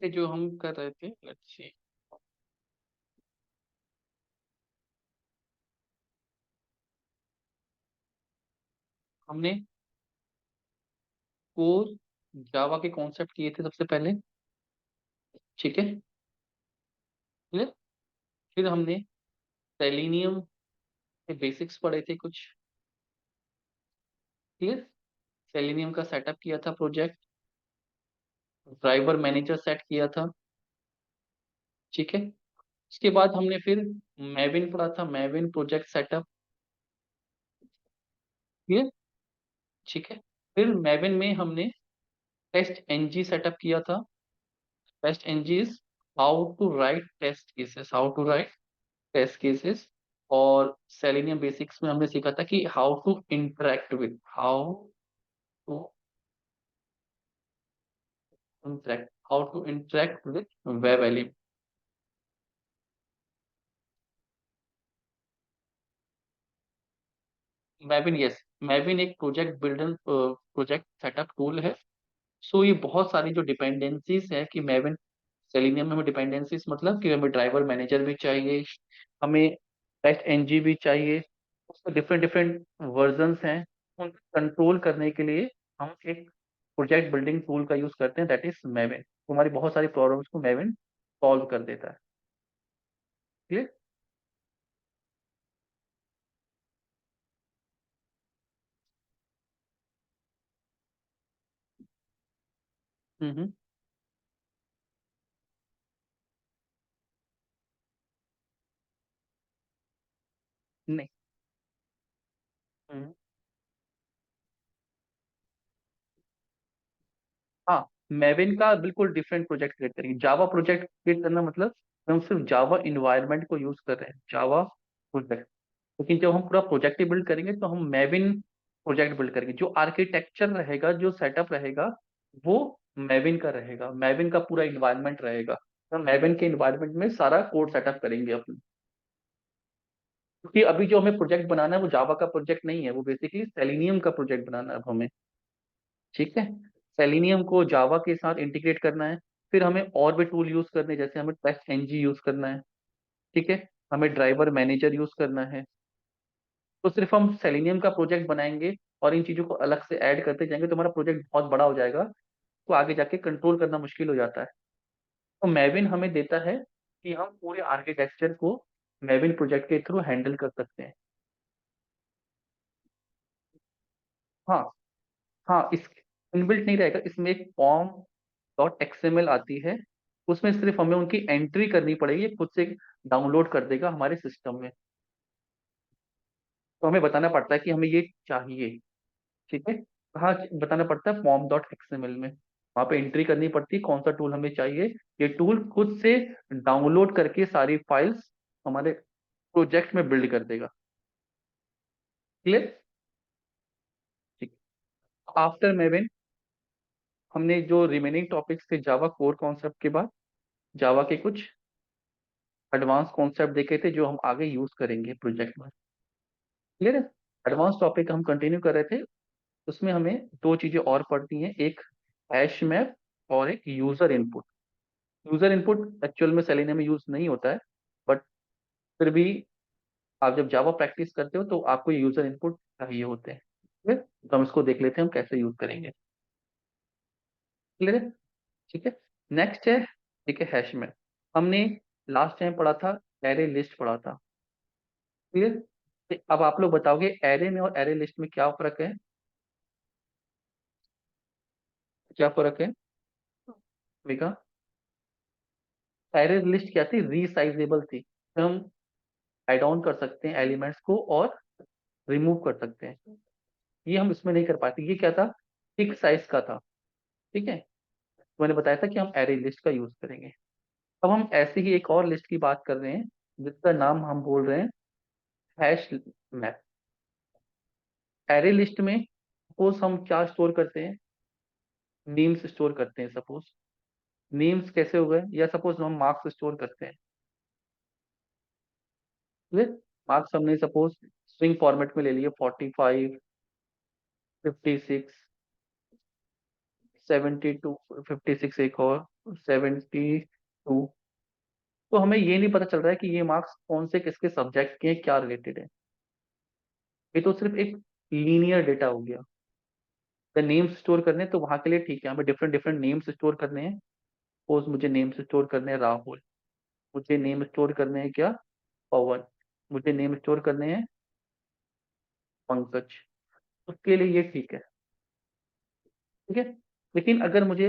ये जो हम कर रहे थे, लेट्स सी। हमने कोर जावा के कॉन्सेप्ट किए थे सबसे पहले। ठीक है। फिर फिर हमने सेलेनियम के बेसिक्स पढ़े थे कुछ। ठीक है। सेलेनियम का सेटअप किया था प्रोजेक्ट। ड्राइवर मैनेजर सेट किया था। ठीक है। उसके बाद हमने फिर मैविन पढ़ा था, मैविन प्रोजेक्ट सेटअप। ठीक है। ठीक है। फिर मैविन में हमने टेस्ट एनजी सेटअप किया था। Test NG is how to write test cases, how to write test cases. और सेलेनियम बेसिक्स में हमने सीखा था कि to how to interact with web element. Maven, yes. Maven एक project builder project setup tool है। सो ये बहुत सारी जो डिपेंडेंसीज है कि मैविन सेलेनियम में हमें डिपेंडेंसीज मतलब कि हमें ड्राइवर मैनेजर भी चाहिए, हमें टेस्ट एनजी भी चाहिए। उसके डिफरेंट डिफरेंट वर्जन्स हैं। उनको कंट्रोल करने के लिए हम एक प्रोजेक्ट बिल्डिंग टूल का यूज करते हैं, दैट इज मैविन। हमारी बहुत सारी प्रॉब्लम्स को मैविन सॉल्व कर देता है। क्लियर। हम्म। नहीं। हम्म। हाँ, मेविन का बिल्कुल डिफरेंट प्रोजेक्ट क्रिएट करेंगे। जावा प्रोजेक्ट क्रिएट करना मतलब हम सिर्फ जावा इन्वायरमेंट को यूज कर रहे हैं, जावा प्रोजेक्ट। लेकिन जब हम पूरा प्रोजेक्ट ही बिल्ड करेंगे तो हम मेविन प्रोजेक्ट बिल्ड करेंगे। जो आर्किटेक्चर रहेगा, जो सेटअप रहेगा, वो मेविन का रहेगा, मेविन का पूरा इन्वायरमेंट रहेगा। तो मेविन के इन्वायरमेंट में सारा कोड सेटअप करेंगे अपने। क्योंकि अभी जो हमें प्रोजेक्ट बनाना है वो जावा का प्रोजेक्ट नहीं है, वो बेसिकली सेलेनियम का प्रोजेक्ट बनाना है अब हमें। ठीक है। सेलेनियम को जावा के साथ इंटीग्रेट करना है। फिर हमें और भी टूल यूज करने हैं, जैसे हमें टेस्ट एनजी यूज करना है। ठीक है। हमें ड्राइवर मैनेजर यूज करना है। तो सिर्फ हम सेलेनियम का प्रोजेक्ट बनाएंगे और इन चीजों को अलग से ऐड करते जाएंगे तो हमारा प्रोजेक्ट बहुत बड़ा हो जाएगा। तो आगे जाके कंट्रोल करना मुश्किल हो जाता है। तो मैविन हमें देता है कि हम पूरे आर्किटेक्चर को मैविन प्रोजेक्ट के थ्रू हैंडल कर सकते हैं। हाँ। हाँ, इस इनबिल्ट नहीं रहेगा, इसमें एक फॉर्म डॉट एक्सएमएल आती है। उसमें सिर्फ हमें उनकी एंट्री करनी पड़ेगी, खुद से डाउनलोड कर देगा हमारे सिस्टम में। तो हमें बताना पड़ता है कि हमें ये चाहिए। ठीक है। कहाँ बताना पड़ता है? फॉर्म डॉट एक्सएमएल में। वहां पे एंट्री करनी पड़ती है कौन सा टूल हमें चाहिए। ये टूल खुद से डाउनलोड करके सारी फाइल्स हमारे प्रोजेक्ट में बिल्ड कर देगा। क्लियर। ठीक। आफ्टर मेविन हमने जो रिमेनिंग टॉपिक्स थे जावा कोर कॉन्सेप्ट के बाद, जावा के कुछ एडवांस कॉन्सेप्ट देखे थे जो हम आगे यूज करेंगे प्रोजेक्ट में। क्लियर है। एडवांस टॉपिक हम कंटिन्यू कर रहे थे। उसमें हमें दो चीजें और पढ़ती हैं, एक हैश मैप और एक user input. User input actual में सेलेनियम में यूज नहीं होता है, बट फिर भी आप जब जावा प्रैक्टिस करते हो तो आपको यूजर इनपुट चाहिए होते हैं। ठीक है? तो हम इसको देख लेते हैं हम कैसे यूज करेंगे। क्लियर है। ठीक है। नेक्स्ट है, ठीक है, हैश मैप। हमने लास्ट टाइम पढ़ा था, एरे लिस्ट पढ़ा था। क्लियर। अब आप लोग बताओगे एरे में और एरे लिस्ट में क्या फर्क है? क्या फर्क है विका? एरे लिस्ट क्या थी? रीसाइजेबल थी। हम ऐड ऑन कर सकते हैं एलिमेंट्स को और रिमूव कर सकते हैं। ये हम इसमें नहीं कर पाते। ये क्या था? फिक्स साइज का था। ठीक है। तो मैंने बताया था कि हम एरे लिस्ट का यूज करेंगे। अब हम ऐसे ही एक और लिस्ट की बात कर रहे हैं जिसका नाम हम बोल रहे हैं हैश मैप। एरे लिस्ट में सपोज हम क्या स्टोर करते हैं? नेम्स स्टोर करते हैं सपोज। नेम्स कैसे हो गए? या सपोज हम मार्क्स स्टोर करते हैं। मार्क्स हमने सपोज स्ट्रिंग फॉर्मेट में ले लिए, 45, 56, 72, 56 एक और। 72। तो हमें ये नहीं पता चल रहा है कि ये मार्क्स कौन से किसके सब्जेक्ट के हैं, क्या रिलेटेड है। ये तो सिर्फ एक लीनियर डेटा हो गया। अगर नेम्स स्टोर करने हैं तो वहां के लिए ठीक है, हमें डिफरेंट डिफरेंट नेम्स स्टोर करने हैं। सपोज मुझे नेम्स स्टोर करने हैं राहुल, मुझे नेम स्टोर करने हैं क्या, पवन, मुझे नेम स्टोर करने हैं पंकज। उसके लिए ये ठीक है। ठीक है। लेकिन अगर मुझे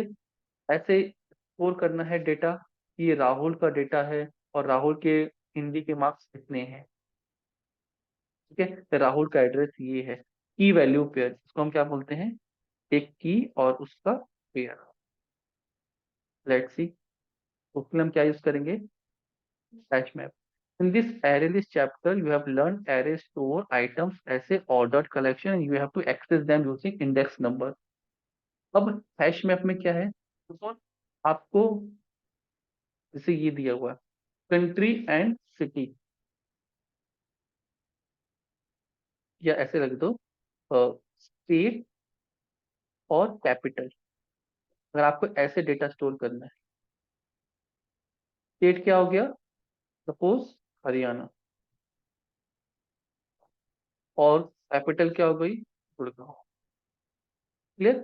ऐसे स्टोर करना है डेटा कि ये राहुल का डेटा है और राहुल के हिंदी के मार्क्स कितने हैं, ठीक है, तो राहुल का एड्रेस ये है, की वैल्यू पेयर, इसको हम क्या बोलते हैं, एक की और उसका पेयर। लेट्स सी, उसके लिए हम क्या यूज करेंगे, hash map. In this array list chapter, you have learned array store items as a ordered collection and you have to access them using index number. अब हैश मैप में क्या है, तो आपको जैसे ये दिया हुआ है कंट्री एंड सिटी, या ऐसे रख दो स्टेट और कैपिटल। अगर आपको ऐसे डेटा स्टोर करना है, स्टेट क्या हो गया, सपोज हरियाणा, और कैपिटल क्या हो गई, गुड़गांव। क्लियर।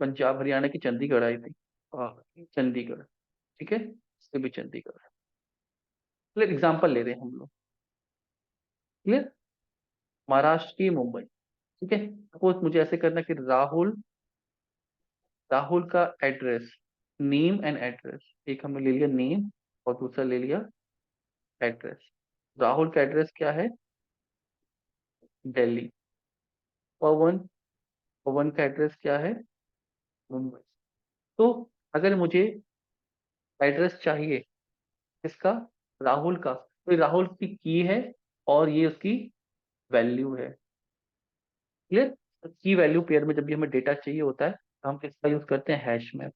पंजाब हरियाणा की चंडीगढ़ आई थी, चंडीगढ़, ठीक है, इससे भी चंडीगढ़। क्लियर, एग्जाम्पल ले रहे हैं हम लोग। क्लियर। महाराष्ट्र की मुंबई। ठीक है, सपोज मुझे ऐसे करना कि राहुल, राहुल का एड्रेस, नेम एंड एड्रेस, एक हमने ले लिया नेम और दूसरा ले लिया एड्रेस। राहुल का एड्रेस क्या है, दिल्ली। पवन, पवन का एड्रेस क्या है, मुंबई। तो अगर मुझे एड्रेस चाहिए किसका, राहुल का, तो ये राहुल की है और ये उसकी वैल्यू है। क्लियर। की वैल्यू पेयर में जब भी हमें डेटा चाहिए होता है तो हम किसका यूज करते हैं, हैश मैप।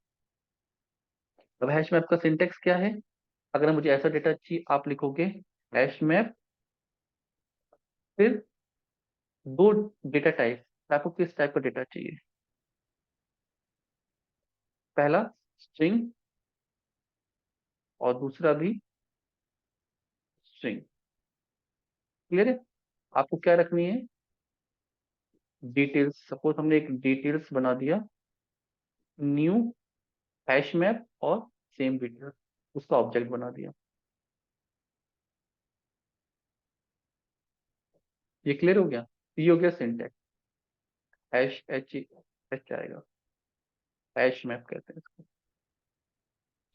अब हैश मैप का सिंटेक्स क्या है, अगर मुझे ऐसा डेटा चाहिए आप लिखोगे हैश मैप, फिर दो डेटा टाइप, आपको किस टाइप का डेटा चाहिए, पहला स्ट्रिंग और दूसरा भी स्ट्रिंग। क्लियर है। आपको क्या रखनी है, डिटेल्स। सपोज हमने एक डिटेल्स बना दिया, न्यू हैश मैप और सेम डिटेल्स, उसका ऑब्जेक्ट बना दिया। ये क्लियर हो गया, ये हो गया सिंटेक्स। हैश एच एच आएगा, हैश मैप कहते हैं इसको।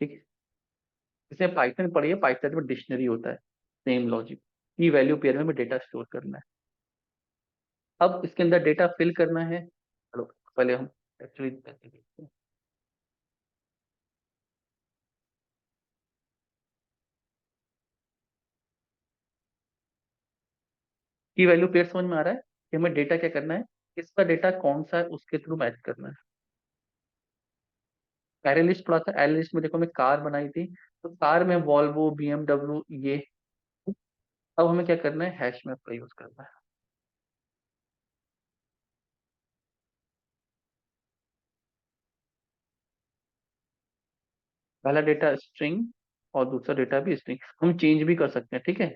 ठीक है। इसमें पाइथन पढ़िए, पाइथन में डिक्शनरी होता है, सेम लॉजिक, की वैल्यू पेयर में हमें डेटा स्टोर करना है। अब इसके अंदर डेटा फिल करना है, चलो पहले हम एक्चुअली देखते हैं। की वैल्यू पेयर समझ में आ रहा है कि हमें डेटा क्या करना है, किसका डेटा कौन सा है उसके थ्रू मैच करना है। एरे लिस्ट पढ़ा था, एरे लिस्ट में देखो मैं कार बनाई थी, तो कार में वॉल्वो BMW ये। अब हमें क्या करना है, हैश मैप का यूज करना है। पहला डेटा स्ट्रिंग और दूसरा डेटा भी स्ट्रिंग, हम चेंज भी कर सकते हैं, ठीक है।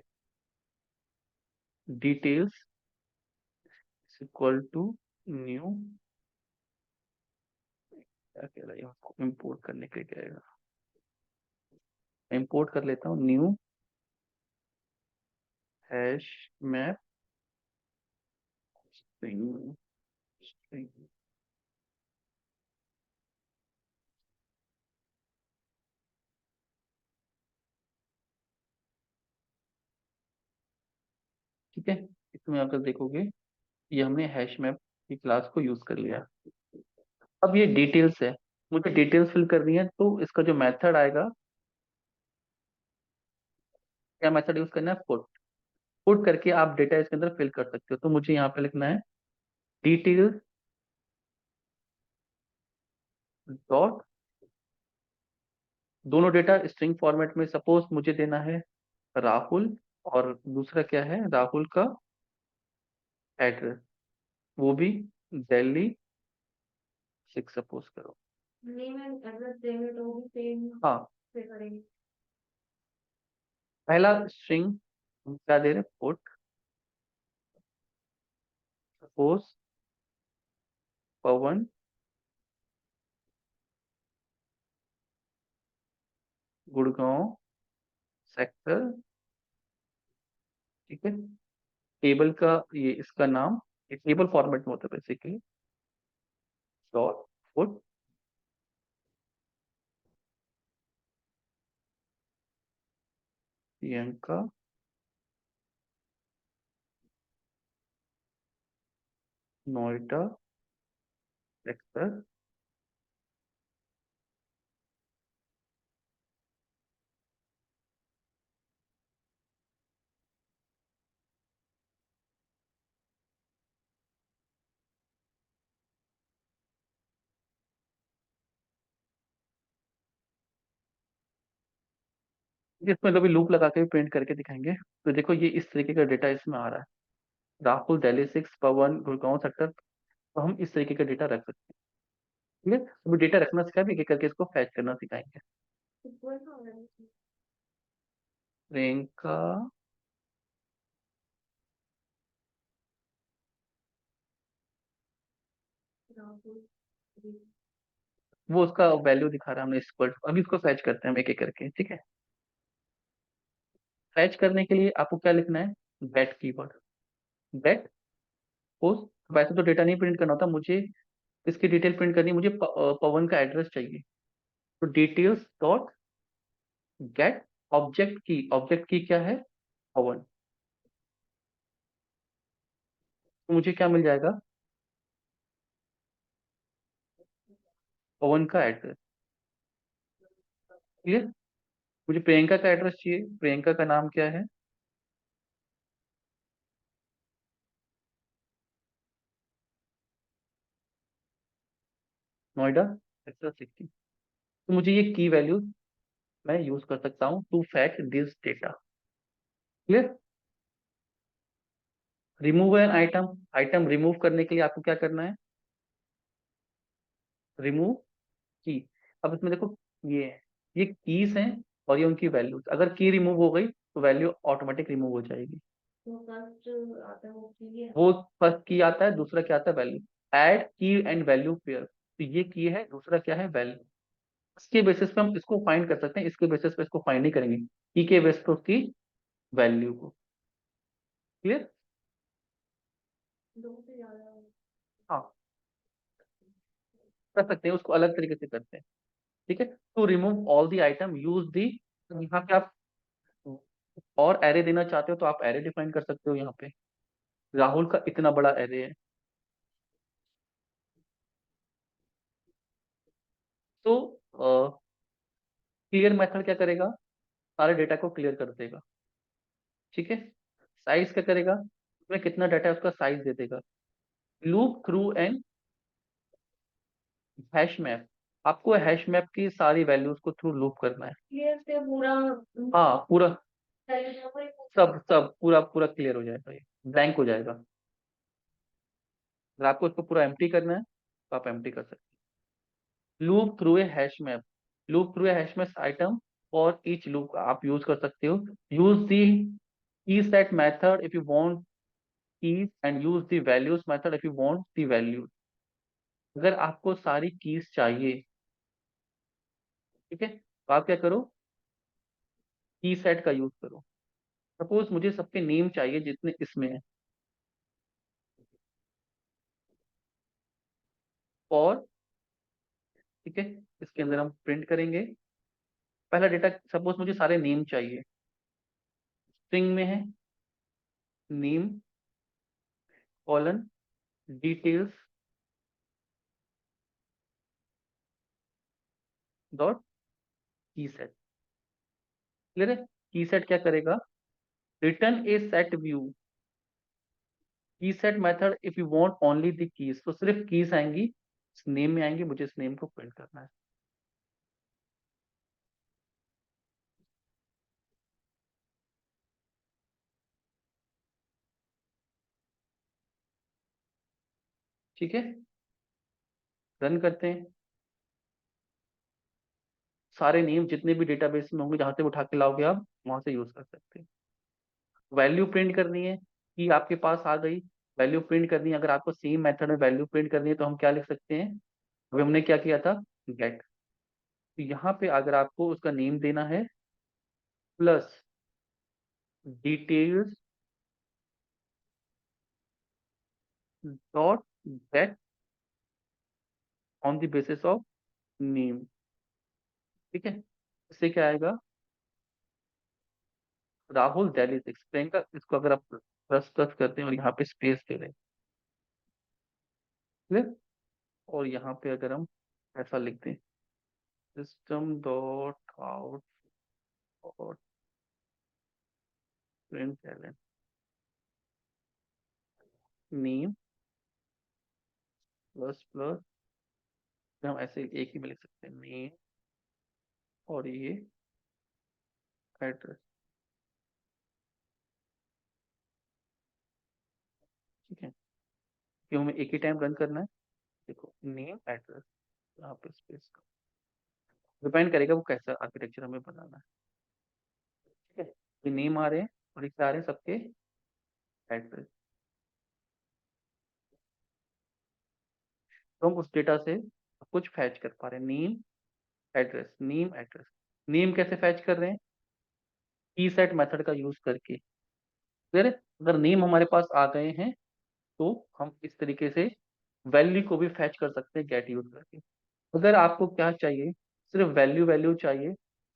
डिटेल्स इक्वल टू न्यू, क्या कह रहा है, इंपोर्ट करने के लिए कहेगा, इंपोर्ट कर लेता हूँ, new hash map string, string. ठीक है, इसमें अगर देखोगे ये हमने हैश मैप की क्लास को यूज कर लिया। अब ये डिटेल्स है, मुझे डिटेल्स फिल करनी है, तो इसका जो मेथड आएगा, क्या मेथड यूज करना है, पुट। पुट करके आप डेटा इसके अंदर फिल कर सकते हो। तो मुझे यहाँ पे लिखना है डिटेल्स डॉट, दोनों डेटा स्ट्रिंग फॉर्मेट में, सपोज मुझे देना है राहुल और दूसरा क्या है, राहुल का एड्रेस, वो भी दिल्ली 6 सपोज करो। नेम एंड एड्रेस देंगे तो भी सेम हाँ, पे करेंगे। पहला स्ट्रिंग हम क्या दे रहे हैं, पुट सपोज पवन गुड़गांव सेक्टर, ठीक है। टेबल का ये इसका नाम, ये टेबल फॉर्मेट में होता है basically. Dot put Priyanka Noida sector, इसमें अभी लूप लगा के प्रिंट करके दिखाएंगे। तो देखो ये इस तरीके का डेटा इसमें आ रहा है, राहुल दिल्ली 6 पवन गुड़गांव सेक्टर। तो हम इस तरीके का डेटा रख सकते हैं, ठीक है। अभी डेटा रखना सिखाए, एक एक करके इसको फैच करना सिखाएंगे। प्रियंका, वो उसका वैल्यू दिखा रहा है हमने इक्वल, अभी उसको फैच करते हैं हम एक एक करके, ठीक है। फैच करने के लिए आपको क्या लिखना है, गेट कीवर्ड, गेट पोस्ट। वैसे तो डेटा नहीं प्रिंट करना होता मुझे, इसकी डिटेल प्रिंट करनी है मुझे, पवन का एड्रेस चाहिए। तो डिटेल्स डॉट गेट ऑब्जेक्ट की, ऑब्जेक्ट की क्या है, पवन। तो मुझे क्या मिल जाएगा, पवन का एड्रेस, क्लियर। मुझे प्रियंका का एड्रेस चाहिए, प्रियंका का नाम क्या है, नोएडा सेक्टर 60। तो मुझे ये की वैल्यू मैं यूज कर सकता हूँ to fetch this data, clear. Remove an item, item remove करने के लिए आपको क्या करना है, रिमूव की। अब इसमें देखो ये है, ये कीज हैं और ये उनकी वैल्यूज, अगर की रिमूव हो गई तो वैल्यू ऑटोमेटिक रिमूव हो जाएगी। तो फर्स्ट आता है वो की है। वो फर्स्ट की आता है, दूसरा क्या आता है, वैल्यू। ऐड की एंड वैल्यू पेयर, तो ये की है, दूसरा क्या है, वैल्यू। इसके बेसिस पे हम इसको फाइंड कर सकते हैं, इसके बेसिस पे इसको फाइंड नहीं करेंगे, की के बेस पे उसकी वैल्यू को, क्लियर। दो से ज्यादा। हाँ, कर सकते हैं, उसको अलग तरीके से करते हैं, ठीक है। To remove all the item use the, यहाँ पे आप और एरे देना चाहते हो तो आप एरे डिफाइन कर सकते हो। यहाँ पे राहुल का इतना बड़ा एरे है, तो क्लियर मेथड क्या करेगा, सारे डेटा को क्लियर कर देगा, ठीक है। साइज क्या करेगा, उसमें कितना डाटा है उसका साइज दे देगा। Loop through and hash map, आपको हैश मैप की सारी वैल्यूज को थ्रू लूप करना है। ये से पूरा हाँ पूरा, पूरा सब सब पूरा पूरा क्लियर हो जाएगा, ये ब्लैंक हो जाएगा। अगर आपको इसको पूरा एम्प्टी करना है तो आप एम्प्टी कर सकते हैं। Loop through a hash map, loop through a hash map item और ईच लूप आप यूज कर सकते हो। यूज दी की set method if you want keys and use the values method if you want the values. अगर आपको सारी keys चाहिए, ठीक है, तो आप क्या करो, की सेट का यूज करो। सपोज मुझे सबके नेम चाहिए जितने इसमें है, और ठीक है, इसके अंदर हम प्रिंट करेंगे। पहला डेटा, सपोज मुझे सारे नेम चाहिए, स्ट्रिंग में है, नेम कॉलन डिटेल्स डॉट की सेट, क्लियर है। की सेट क्या करेगा, रिटर्न ए सेट व्यू, की set method if you want only the keys, तो सिर्फ कीज आएंगी, इस नेम में आएंगी, मुझे इस नेम को प्रिंट करना है, ठीक है। रन करते हैं, सारे नेम जितने भी डेटाबेस में होंगे, जहां से उठा के लाओगे आप वहां से यूज कर सकते हैं। वैल्यू प्रिंट करनी है कि आपके पास आ गई, वैल्यू प्रिंट करनी है, अगर आपको सेम मेथड में वैल्यू प्रिंट करनी है तो हम क्या लिख सकते हैं, अभी हमने क्या किया था, गेट। तो यहाँ पे अगर आपको उसका नेम देना है plus details dot get on the basis of name. ठीक है, इससे क्या आएगा, राहुल दिल्ली 6 प्रियंका, इसको अगर आप प्लस प्लस करते हैं और यहाँ पे स्पेस दे रहे हैं, clear? और यहाँ पे अगर हम ऐसा लिखते हैं, system dot out dot print name plus plus, हम ऐसे एक ही में लिख सकते हैं, नेम और ये एड्रेस। ठीक है, क्यों हमें एक ही टाइम रन करना है, देखो नेम एड्रेस, यहाँ पे स्पेस का डिपेंड करेगा वो कैसा आर्किटेक्चर हमें बनाना है। ठीक है, ये नेम आ रहे हैं और इससे आ रहे हैं सबके एड्रेस। तो हम उस डेटा से सब कुछ फैच कर पा रहे हैं, name address, name address. Name कैसे फैच कर रहे हैं, की सेट मेथड का यूज करके। फिर अगर नेम हमारे पास आ गए हैं तो हम इस तरीके से वैल्यू को भी फैच कर सकते हैं गेट यूज करके। अगर आपको क्या चाहिए, सिर्फ वैल्यू वैल्यू चाहिए,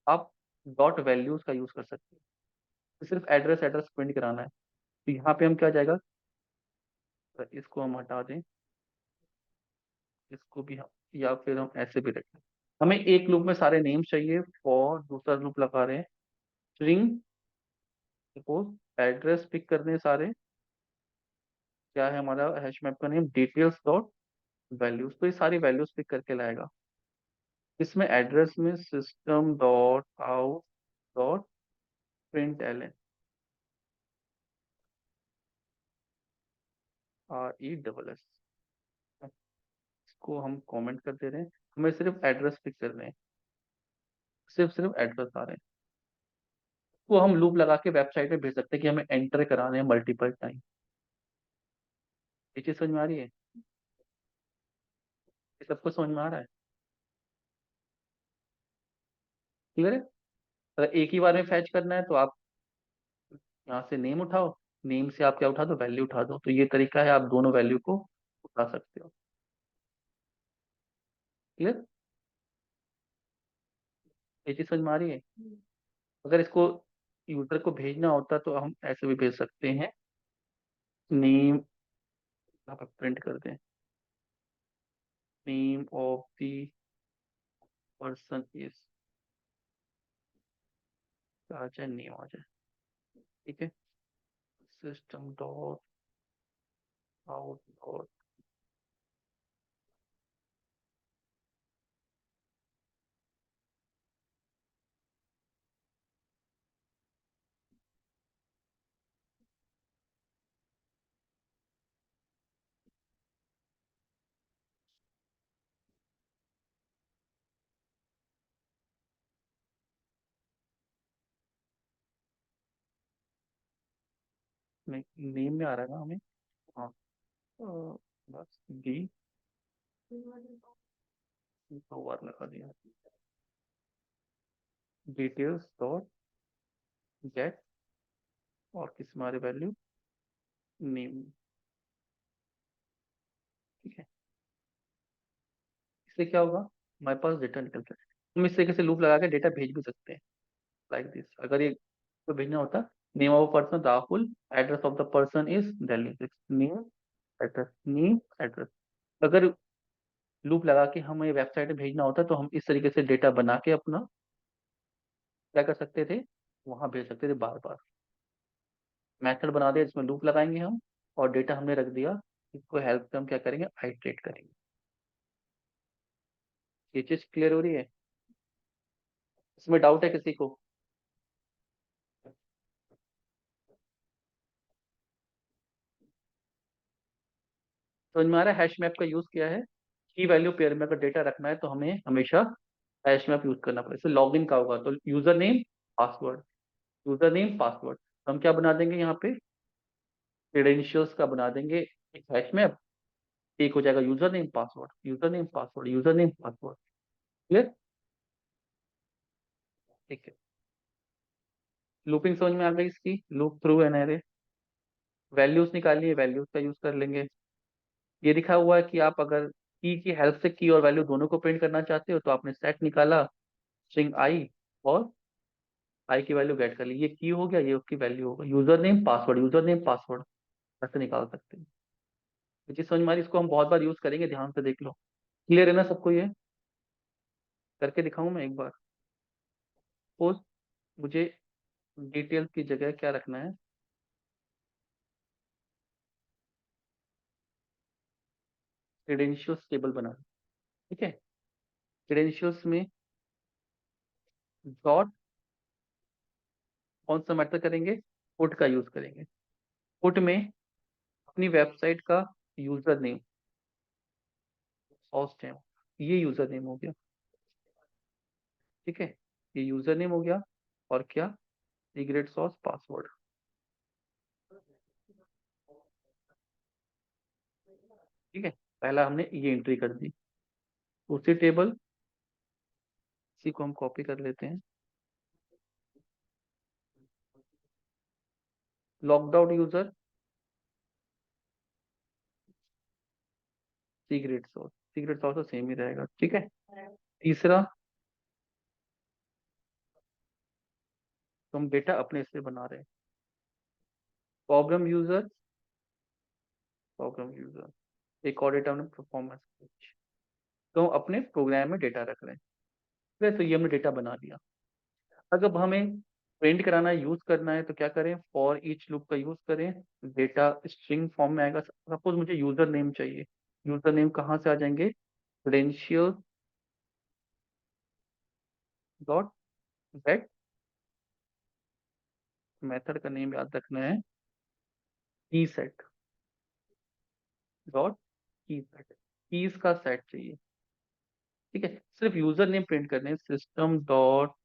आप डॉट वैल्यूज का यूज कर सकते हैं। तो सिर्फ एड्रेस एड्रेस प्रिंट कराना है, तो यहाँ पे हम क्या जाएगा, तो इसको हम हटा दें, इसको भी हम, या फिर हम ऐसे भी रखें। हमें एक लूप में सारे नेम चाहिए, फॉर दूसरा लूप लगा रहे हैं, स्ट्रिंग, सपोज एड्रेस पिक करने हैं सारे, क्या है हमारा हैश मैप का नेम, डिटेल्स डॉट वैल्यूज, तो ये सारी वैल्यूज पिक करके लाएगा। इसमें एड्रेस में system dot out dot print L N, R E double S, इसको हम कमेंट कर दे रहे हैं, हमें सिर्फ एड्रेस पिक करने हैं, सिर्फ सिर्फ एड्रेस आ रहे हैं। वो हम लूप लगा के वेबसाइट पे भेज सकते हैं कि हमें एंटर कराने हैं मल्टीपल टाइम। ये चीज समझ में आ रही है, ये सबको समझ में आ रहा है, क्लियर है। अगर एक ही बार में फैच करना है तो आप यहाँ से नेम उठाओ, नेम से आप क्या उठा दो, वैल्यू उठा दो, तो ये तरीका है, आप दोनों वैल्यू को उठा सकते हो। क्लियर, ये चीज समझ में आ रही है। अगर इसको यूजर को भेजना होता तो हम ऐसे भी भेज सकते हैं, नेम, आप प्रिंट कर दें, name of the person is, आ जाए नेम आ जाए। ठीक है, system dot out dot, name में आ रहा है ना हमें, हाँ, बस डी, दो बार लगा दिया, डिटेल्स डॉट गेट, और किस हमारे वैल्यू नेम। ठीक है, इससे क्या होगा, हमारे पास डेटा निकलता है, हम इस तरीके से लूप लगा के डेटा भेज भी सकते हैं, लाइक दिस। अगर ये को भेजना होता, name of person Rahul, address of the person is Delhi, name address, name address. अगर लूप लगा के हमें वेबसाइट में भेजना होता तो हम इस तरीके से डेटा बना के अपना क्या कर सकते थे, वहां भेज सकते थे बार बार। मेथड बना दिया जिसमें लूप लगाएंगे हम, और डेटा हमने रख दिया, इसको हेल्प से हम क्या करेंगे, आइट्रेट करेंगे। ये चीज क्लियर हो रही है, इसमें डाउट है किसी को। समझ में आ रहा है हैश मैप का यूज किया है, की वैल्यू पेयर में अगर डेटा रखना है तो हमें हमेशा हैश मैप यूज करना पड़ेगा। जैसे लॉगिन का होगा तो user name password, user name password, हम क्या बना देंगे यहाँ पे, क्रेडेंशियल्स का बना देंगे एक हैश मैप। एक हो जाएगा user name password, user name password, user name password. Clear? ठीक है। लूपिंग समझ में आ गई इसकी, loop through an array. Values निकालिए, वैल्यूज का यूज कर लेंगे। ये लिखा हुआ है कि आप अगर की हेल्प से की और वैल्यू दोनों को प्रिंट करना चाहते हो तो आपने सेट निकाला स्ट्रिंग आई और आई की वैल्यू गेट कर ली। ये की हो गया, ये उसकी वैल्यू होगा, user name password, user name password ऐसे निकाल सकते हैं। ये चीज समझ में आ रही? इसको हम बहुत बार यूज करेंगे, ध्यान से देख लो। क्लियर है ना सबको? ये करके दिखाऊं मैं एक बार। सपोज मुझे डिटेल्स की जगह क्या रखना है, क्रेडेंशियल्स टेबल बनाना। ठीक है, क्रेडेंशियल्स में डॉट कौन सा मैटर करेंगे, पुट का यूज करेंगे। पुट में अपनी वेबसाइट का यूजर नेम होस्ट है, ये यूजर नेम हो गया। ठीक है, ये यूजर नेम हो गया। और क्या, सीक्रेट सॉस पासवर्ड। ठीक है, पहला हमने ये एंट्री कर दी। उसी टेबल, इसी को हम कॉपी कर लेते हैं। Locked out user, secret sauce तो सेम ही रहेगा। ठीक है, तीसरा, तो हम डेटा अपने से बना रहे हैं। प्रॉब्लम यूजर, प्रॉब्लम यूजर एक और डेटा हमने परफॉर्मेंस, तो हम अपने प्रोग्राम में डेटा रख रहे हैं। ठीक है, तो ये हमने डेटा बना दिया। अगर हमें प्रिंट कराना यूज करना है तो क्या करें, फॉर ईच लूप का यूज करें। डेटा स्ट्रिंग फॉर्म में आएगा। सपोज मुझे यूजर नेम चाहिए, यूजर नेम कहाँ से आ जाएंगे, क्रेडेंशियल डॉट गेट, मेथड का नेम याद रखना है, की सेट डॉट की सेट, कीज का सेट चाहिए। ठीक है, सिर्फ यूजर नेम प्रिंट करने, system dot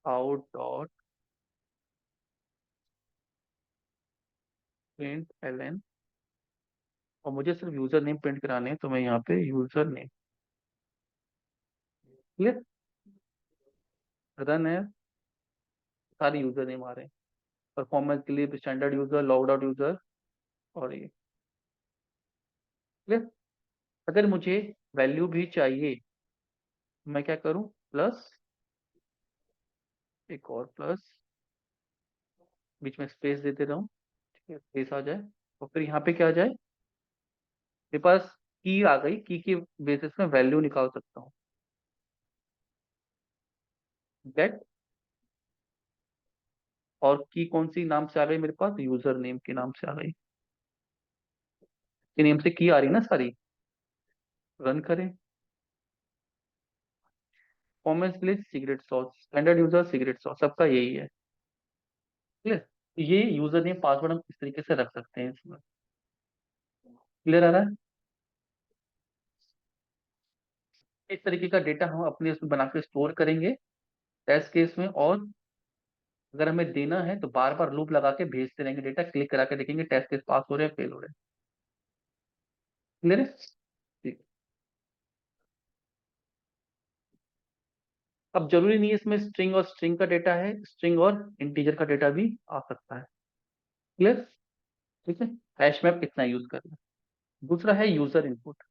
out dot print L, और मुझे सिर्फ यूजर नेम प्रिंट कराने हैं तो मैं यहाँ पे यूजर नेम। क्लियर? रन है, सारे यूजर नेम आ रहे हैं। परफॉर्मेंस के लिए standard user, logged out user, और ये। क्लियर? अगर मुझे वैल्यू भी चाहिए, मैं क्या करूं, प्लस, एक और प्लस, बीच में स्पेस देते रहूं। ठीक है, स्पेस आ जाए और फिर यहाँ पे क्या आ जाए, मेरे पास की आ गई, की के बेसिस में वैल्यू निकाल सकता हूँ। गेट, और की कौन सी नाम से आ गई मेरे पास, यूजर नेम के नाम से आ गई। ये नेम से की आ रही ना सारी। रन करें, परफॉर्मेंस के लिए secret sauce, standard user, secret sauce, सबका यही है। क्लियर? ये यूजर नेम पासवर्ड हम इस तरीके से रख सकते हैं इसमें। क्लियर आ रहा है? इस तरीके का डेटा हम अपने उसमें बना के स्टोर करेंगे टेस्ट केस में। और अगर हमें देना है तो बार बार लूप लगा के भेजते रहेंगे डेटा, क्लिक करा के देखेंगे टेस्ट केस पास हो रहे हैं फेल हो रहे हैं। क्लियर है? ठीक। अब जरूरी नहीं है इसमें स्ट्रिंग और स्ट्रिंग का डेटा है, स्ट्रिंग और इंटीजर का डेटा भी आ सकता है। क्लियर? ठीक है, हैश मैप कितना यूज करना है। दूसरा है यूजर इनपुट।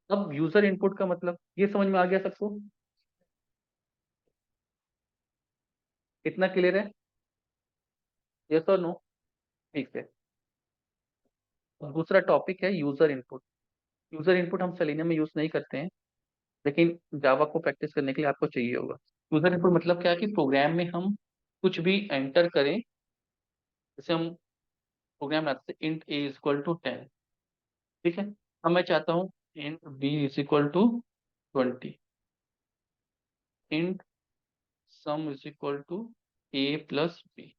अब यूजर इनपुट का मतलब ये समझ में आ गया सबको? कितना क्लियर है? यस और नो? ठीक है। दूसरा टॉपिक है यूजर इनपुट। यूजर इनपुट हम सेलेनियम में यूज नहीं करते हैं, लेकिन जावा को प्रैक्टिस करने के लिए आपको चाहिए होगा। यूजर इनपुट मतलब क्या है कि प्रोग्राम में हम कुछ भी एंटर करें। जैसे हम प्रोग्राम रखते हैं int A is equal to 10। ठीक है, अब मैं चाहता हूँ int B is equal to 20, int sum is equal to A plus B.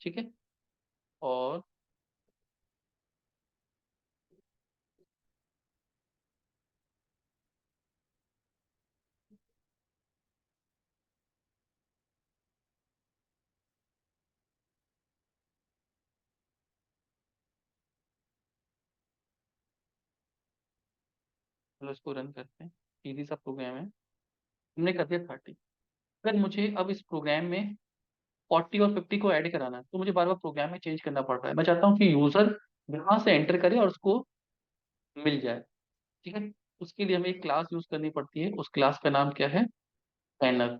ठीक है, और चलो इसको रन करते हैं, इजी सा प्रोग्राम है। हमने कर दिया 30। अगर मुझे अब इस प्रोग्राम में 40 और 50 को ऐड कराना है तो मुझे बार बार प्रोग्राम में चेंज करना पड़ रहा है। मैं चाहता हूँ कि यूजर यहाँ से एंटर करे और उसको मिल जाए। ठीक है, उसके लिए हमें एक क्लास यूज करनी पड़ती है, उस क्लास का नाम क्या है, स्कैनर।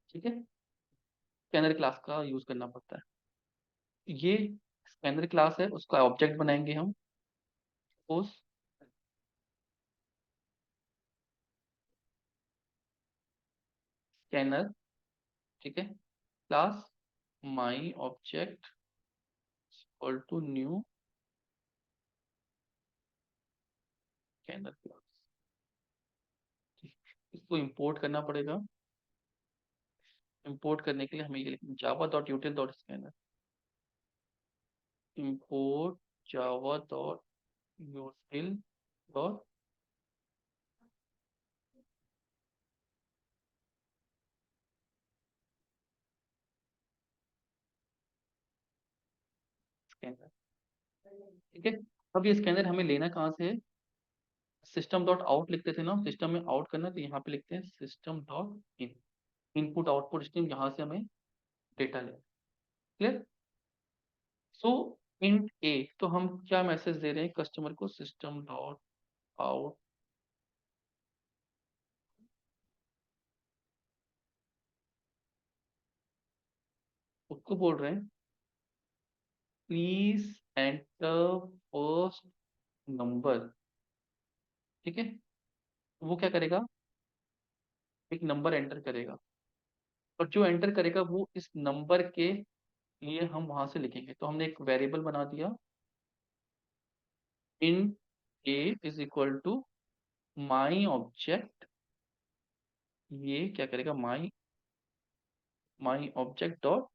ठीक है, स्कैनर क्लास का यूज करना पड़ता है। ये स्कैनर क्लास है, उसका ऑब्जेक्ट बनाएंगे हम। उस स्कैनर, ठीक है, class my object equal to new scanner class. इसको इंपोर्ट करना पड़ेगा। इंपोर्ट करने के लिए हमें ये लिखना Java dot util dot scanner, import Java dot util dot scanner. ठीक है, अब ये स्कैनर हमें लेना कहाँ से है, सिस्टम डॉट आउट लिखते थे ना, सिस्टम में आउट करना, तो यहाँ पे लिखते हैं system dot in, input output stream, यहाँ से हमें डेटा लेना। क्लियर। सो इंट ए, तो हम क्या मैसेज दे रहे हैं कस्टमर को, सिस्टम डॉट आउट, उसको बोल रहे हैं प्लीज एंटर फर्स्ट नंबर। ठीक है, वो क्या करेगा, एक नंबर एंटर करेगा, और जो एंटर करेगा वो इस नंबर के लिए हम वहां से लिखेंगे। तो हमने एक वेरिएबल बना दिया, int a is equal to my object, ये क्या करेगा, my my object dot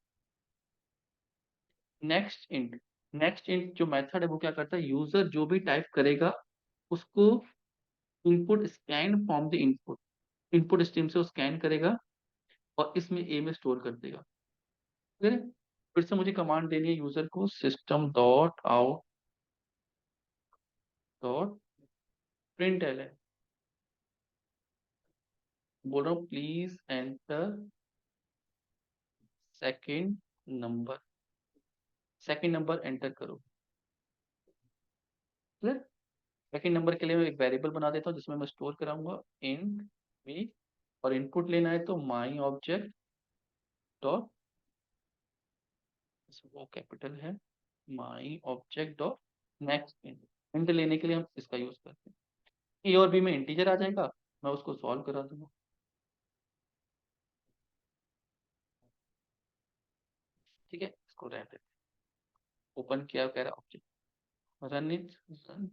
next int. Next int जो मेथड है वो क्या करता है, यूजर जो भी टाइप करेगा उसको input scan from the input, input stream से वो स्कैन करेगा और इसमें ए में स्टोर कर देगा। फिर फिर से मुझे कमांड देनी है यूजर को, system dot out dot print L, बोल रहा हूँ please enter second number, second number enter करो। क्लियर। सेकंड नंबर के लिए मैं एक वेरिएबल बना देता हूँ जिसमें मैं स्टोर कराऊंगा इंट बी, और इनपुट लेना है तो माई ऑब्जेक्ट डॉट, वो कैपिटल है, my object dot next int. Int लेने के लिए हम इसका यूज करते हैं। ए और बी में इंटीजर आ जाएगा, मैं उसको सॉल्व करा दूंगा। ठीक है, इसको रहते, ओपन किया, कह रहा object, run it, run,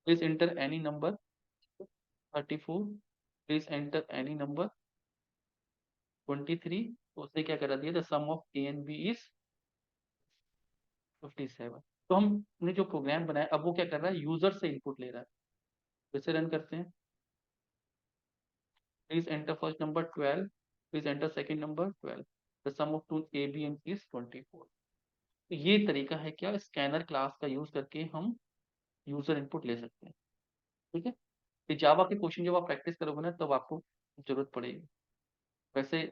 please enter any number 34, please enter any number 23, तो उसने क्या करा दिया, the sum of A and B is 57। तो हमने जो प्रोग्राम बनाया अब वो क्या कर रहा है, यूजर से इनपुट ले रहा है। फिर से रन करते हैं, please enter first number 12, please enter second number 12, the sum of two A B and is 24। तो ये तरीका है क्या, स्कैनर क्लास का यूज करके हम यूजर इनपुट ले सकते हैं। ठीक है, तो जावा के क्वेश्चन जब आप प्रैक्टिस करोगे ना तब आपको जरूरत पड़ेगी। वैसे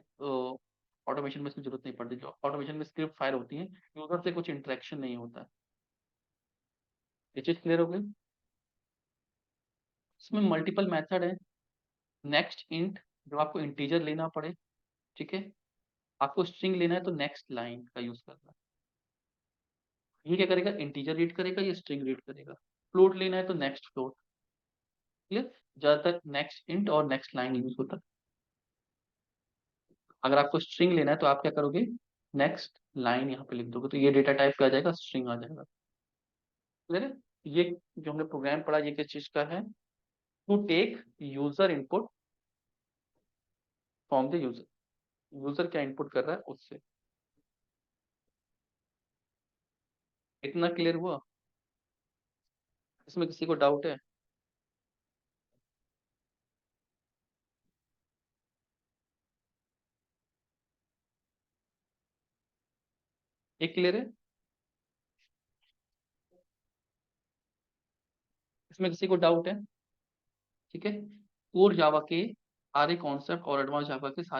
ऑटोमेशन में इसकी जरूरत नहीं पड़ती, जो ऑटोमेशन में स्क्रिप्ट फायर होती है, यूजर से कुछ इंटरेक्शन नहीं होता। ये चीज क्लियर हो गई। इसमें मल्टीपल मेथड है। नेक्स्ट इंट, जब आपको इंटीजर लेना पड़े, ठीक है, आपको स्ट्रिंग लेना है तो नेक्स्ट लाइन का यूज करना है। ये क्या करेगा, इंटीजर रीड करेगा, ये स्ट्रिंग रीड करेगा। फ्लोट लेना है तो नेक्स्ट फ्लोट। क्लियर। ज्यादातर नेक्स्ट इंट और नेक्स्ट लाइन यूज होता है। अगर आपको स्ट्रिंग लेना है तो आप क्या करोगे, नेक्स्ट लाइन यहाँ पे लिख दोगे, तो ये डेटा टाइप का आ जाएगा, स्ट्रिंग आ जाएगा। क्लियर है। ये जो हमने प्रोग्राम पढ़ा ये किस चीज का है, to take user input from the user, user क्या इनपुट कर रहा है उससे। इतना क्लियर हुआ, इसमें किसी को डाउट है। ये क्लियर है। इसमें किसी को डाउट है? ठीक है, कोर जावा के सारे कॉन्सेप्ट और एडवांस जावा के सारे